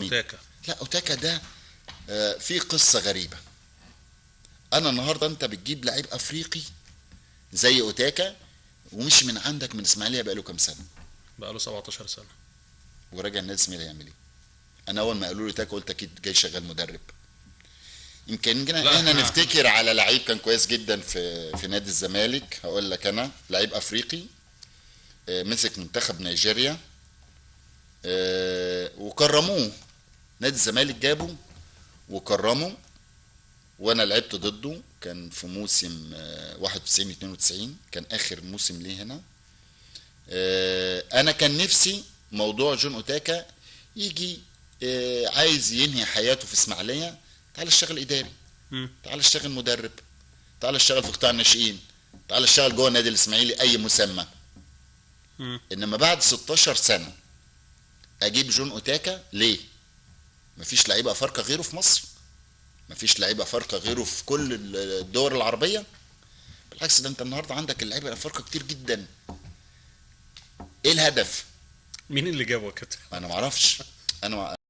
اوتاكا. لا اوتاكا ده في قصه غريبه. انا النهارده انت بتجيب لعيب افريقي زي اوتاكا ومش من عندك من اسماعيليه بقاله كام سنه، بقاله 17 سنه وراجع النادي الاسماعيلي هيعمل ايه؟ انا اول ما قالوا لي اوتاكا قلت اكيد جاي شغال مدرب. يمكن لا احنا نفتكر على لعيب كان كويس جدا في نادي الزمالك. هقول لك انا لعيب افريقي مسك منتخب نيجيريا وكرموه. نادي الزمالك جابه وكرمه، وانا لعبت ضده. كان في موسم 91 92 كان اخر موسم ليه هنا. انا كان نفسي موضوع جون اوتاكا يجي عايز ينهي حياته في اسماعيليه. تعال اشتغل اداري، تعال اشتغل مدرب، تعال اشتغل في قطاع الناشئين، تعال اشتغل جوه النادي الاسماعيلي اي مسمى. انما بعد 16 سنه اجيب جون اوتاكا ليه؟ مفيش لعيبه افارقه غيره في مصر، مفيش لعيبه افارقه غيره في كل الدول العربيه. بالعكس ده انت النهارده عندك اللعيبه الافارقه كتير جدا. ايه الهدف؟ مين اللي جابه كده؟ انا معرفش. انا